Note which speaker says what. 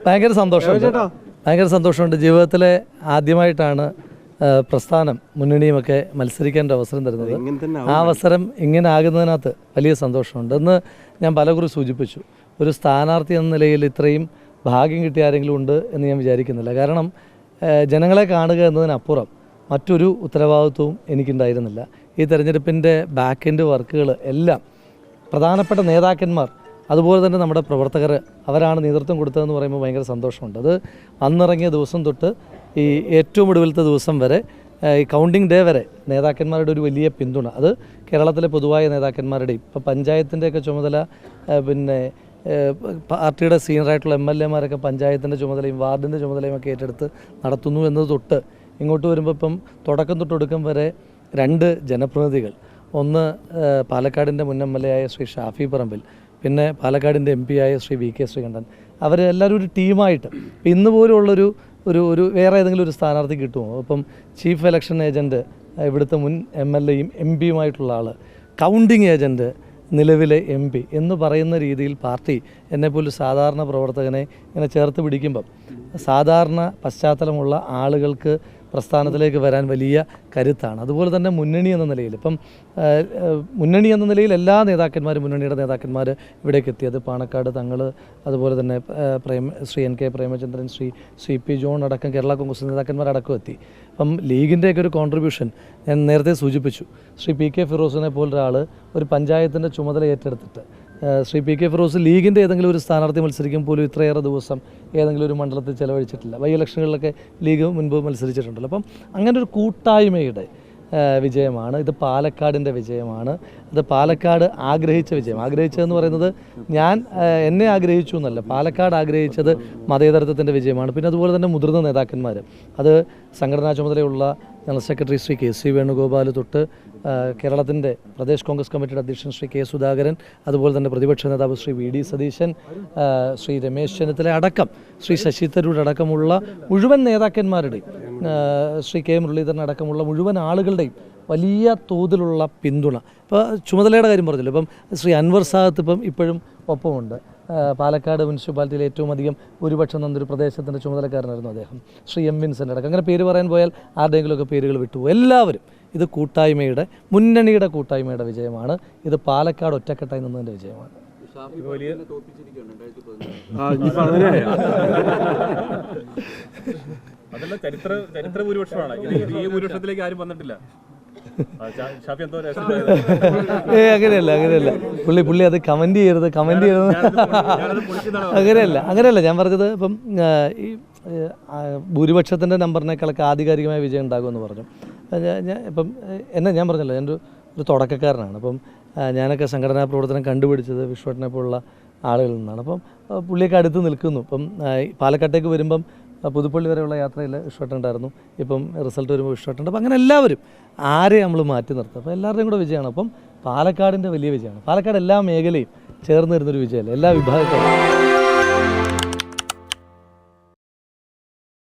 Speaker 1: ഭയങ്കര സന്തോഷമുണ്ട്. ജീവിതത്തിലെ ആദ്യമായിട്ടാണ് പ്രസ്ഥാനം മുന്നണിയുമൊക്കെ മത്സരിക്കാൻ ഒരു അവസരം തരുന്നത്. ആ അവസരം ഇങ്ങനെ ആകുന്നതിനകത്ത് വലിയ സന്തോഷമുണ്ട്. എന്ന് ഞാൻ പലകുറി സൂചിപ്പിച്ചു, ഒരു സ്ഥാനാർത്ഥി എന്ന നിലയിൽ ഇത്രയും ഭാഗ്യം കിട്ടിയ ആരെങ്കിലും ഉണ്ട് എന്ന് ഞാൻ വിചാരിക്കുന്നില്ല. കാരണം ജനങ്ങളെ കാണുക എന്നതിനപ്പുറം മറ്റൊരു ഉത്തരവാദിത്വവും എനിക്കുണ്ടായിരുന്നില്ല. ഈ തെരഞ്ഞെടുപ്പിൻ്റെ ബാക്ക് എൻഡ് വർക്കുകൾ എല്ലാം പ്രധാനപ്പെട്ട നേതാക്കന്മാർ അതുപോലെ തന്നെ നമ്മുടെ പ്രവർത്തകർ അവരാണ് നേതൃത്വം കൊടുത്തതെന്ന് പറയുമ്പോൾ ഭയങ്കര സന്തോഷമുണ്ട്. അത് അന്നിറങ്ങിയ ദിവസം തൊട്ട് ഈ ഏറ്റവും ഒടുവിലത്തെ ദിവസം വരെ ഈ കൗണ്ടിങ് ഡേ വരെ നേതാക്കന്മാരുടെ ഒരു വലിയ പിന്തുണ, അത് കേരളത്തിലെ പൊതുവായ നേതാക്കന്മാരുടെയും ഇപ്പോൾ പഞ്ചായത്തിൻ്റെയൊക്കെ ചുമതല പിന്നെ പാർട്ടിയുടെ സീനിയറായിട്ടുള്ള MLA മാരൊക്കെ പഞ്ചായത്തിൻ്റെ ചുമതലയും വാർഡിൻ്റെ ചുമതലയും ഒക്കെ ഏറ്റെടുത്ത് നടത്തുന്നു എന്നത് തൊട്ട് ഇങ്ങോട്ട് വരുമ്പോൾ ഇപ്പം തുടക്കം തൊട്ടൊടുക്കം വരെ 2 ജനപ്രതിനിധികൾ, ഒന്ന് പാലക്കാടിൻ്റെ മുൻ MLA ആയ ശ്രീ ഷാഫി പറമ്പിൽ, പിന്നെ പാലക്കാടിൻ്റെ MP ആയ ശ്രീ VK ശ്രീകണ്ഠൻ, അവരെല്ലാവരും ഒരു ടീമായിട്ട് ഇന്ന് പോലുള്ളൊരു ഒരു വേറെ ഏതെങ്കിലും ഒരു സ്ഥാനാർത്ഥി കിട്ടുമോ? അപ്പം ചീഫ് ഇലക്ഷൻ ഏജൻറ്റ് ഇവിടുത്തെ മുൻ MLA-യും MP-യുമായിട്ടുള്ള ആൾ, കൗണ്ടിങ് ഏജൻറ്റ് നിലവിലെ MP എന്ന് പറയുന്ന രീതിയിൽ പാർട്ടി എന്നെപ്പോലും സാധാരണ പ്രവർത്തകനെ ഇങ്ങനെ ചേർത്ത് പിടിക്കുമ്പം സാധാരണ പശ്ചാത്തലമുള്ള ആളുകൾക്ക് പ്രസ്ഥാനത്തിലേക്ക് വരാൻ വലിയ കരുത്താണ്. അതുപോലെ തന്നെ മുന്നണി എന്ന നിലയിൽ ഇപ്പം മുന്നണി എന്ന നിലയിൽ എല്ലാ നേതാക്കന്മാരും മുന്നണിയുടെ നേതാക്കന്മാർ ഇവിടേക്ക് എത്തിയത് പാണക്കാട് തങ്ങൾ, അതുപോലെ തന്നെ Shri NK Premachandran, Shri CP John അടക്കം കേരള കോൺഗ്രസ് നേതാക്കന്മാരടക്കം എത്തി. അപ്പം ലീഗിൻ്റെയൊക്കെ ഒരു കോൺട്രിബ്യൂഷൻ ഞാൻ നേരത്തെ സൂചിപ്പിച്ചു. ശ്രീ PK ഫിറോസിനെ പോലൊരാൾ ഒരു പഞ്ചായത്തിൻ്റെ ചുമതല ഏറ്റെടുത്തിട്ട് ശ്രീ PK ഫിറോസ് ലീഗിൻ്റെ ഏതെങ്കിലും ഒരു സ്ഥാനാർത്ഥി മത്സരിക്കും പോലും ഇത്രയേറെ ദിവസം ഏതെങ്കിലും ഒരു മണ്ഡലത്തിൽ ചിലവഴിച്ചിട്ടില്ല. ഇലക്ഷനുകളിലൊക്കെ ലീഗ് മുൻപ് മത്സരിച്ചിട്ടുണ്ടല്ലോ. അപ്പം അങ്ങനെ ഒരു കൂട്ടായ്മയുടെ വിജയമാണ് ഇത്. പാലക്കാടിൻ്റെ വിജയമാണ് ഇത്. പാലക്കാട് ആഗ്രഹിച്ച വിജയം. ആഗ്രഹിച്ചതെന്ന് പറയുന്നത് എന്നെ ആഗ്രഹിച്ചു എന്നല്ല, പാലക്കാട് ആഗ്രഹിച്ചത് മതേതരത്വത്തിൻ്റെ വിജയമാണ്. പിന്നെ അതുപോലെ തന്നെ മുതിർന്ന നേതാക്കന്മാർ, അത് സംഘടനാ ചുമതലയുള്ള general secretary Shri KC Venugopal തൊട്ട് കേരളത്തിൻ്റെ പ്രദേശ് കോൺഗ്രസ് കമ്മിറ്റിയുടെ അധ്യക്ഷൻ ശ്രീ K സുധാകരൻ, അതുപോലെ തന്നെ പ്രതിപക്ഷ നേതാവ് ശ്രീ VD സതീശൻ, ശ്രീ രമേശ് ചെന്നിത്തല അടക്കം, ശ്രീ ശശി തരൂർ അടക്കമുള്ള മുഴുവൻ നേതാക്കന്മാരുടെയും, ശ്രീ K മുരളീധരൻ അടക്കമുള്ള മുഴുവൻ ആളുകളുടെയും വലിയ തോതിലുള്ള പിന്തുണ. ഇപ്പോൾ ചുമതലയുടെ കാര്യം പറഞ്ഞല്ലോ, ഇപ്പം ശ്രീ അൻവർ സാദത്ത് ഇപ്പോഴും ഒപ്പമുണ്ട്. പാലക്കാട് മുനിസിപ്പാലിറ്റിയിൽ ഏറ്റവും അധികം ഭൂരിപക്ഷം തന്നൊരു പ്രദേശത്തിൻ്റെ ചുമതലക്കാരനായിരുന്നു അദ്ദേഹം. ശ്രീ M വിൻസെൻ്റ് അടക്കം, അങ്ങനെ പേര് പറയാൻ പോയാൽ ആരുടെയെങ്കിലുമൊക്കെ പേരുകൾ വിട്ടുപോകും. എല്ലാവരും ഇത് കൂട്ടായ്മയുടെ, മുന്നണിയുടെ കൂട്ടായ്മയുടെ വിജയമാണ്. ഇത് പാലക്കാട് ഒറ്റക്കെട്ടായി നിന്നതിൻ്റെ വിജയമാണ്.
Speaker 2: അതല്ല, ചരിത്ര ഭൂരിപക്ഷമാണ്. ഈ ഭൂരിപക്ഷത്തിലേക്ക് ആരും വന്നിട്ടില്ല.
Speaker 1: അങ്ങനെയല്ല പുള്ളി അത് കമന്റ് ചെയ്യരുത് അങ്ങനെയല്ല ഞാൻ പറഞ്ഞത്. ഇപ്പം ഈ ഭൂരിപക്ഷത്തിൻ്റെ നമ്പറിനേക്കാളൊക്കെ ആധികാരികമായ വിജയം ഉണ്ടാകുമെന്ന് പറഞ്ഞു. ഇപ്പം ഞാൻ പറഞ്ഞല്ലോ, ഞാനൊരു തുടക്കക്കാരനാണ്. അപ്പം ഞാനൊക്കെ സംഘടനാ പ്രവർത്തനം കണ്ടുപിടിച്ചത് വിശ്വട്ടനെ പോലുള്ള ആളുകളിൽ നിന്നാണ്. അപ്പം പുള്ളിയൊക്കെ അടുത്ത് നിൽക്കുന്നു. ഇപ്പം പാലക്കാട്ടേക്ക് വരുമ്പം പുതുപ്പള്ളി വരെയുള്ള യാത്രയിൽ വിശ്വട്ടുണ്ടായിരുന്നു. ഇപ്പം റിസൾട്ട് വരുമ്പോൾ വിശ്വട്ടുണ്ട്. അപ്പം അങ്ങനെ എല്ലാവരും ആരെ നമ്മൾ മാറ്റി നിർത്തും. അപ്പോൾ എല്ലാവരുടെയും കൂടെ വിജയമാണ്. അപ്പം പാലക്കാടിൻ്റെ വലിയ വിജയമാണ്. പാലക്കാട് എല്ലാ മേഖലയും ചേർന്ന് വരുന്നൊരു വിജയമല്ലേ, എല്ലാ വിഭാഗക്കാരും.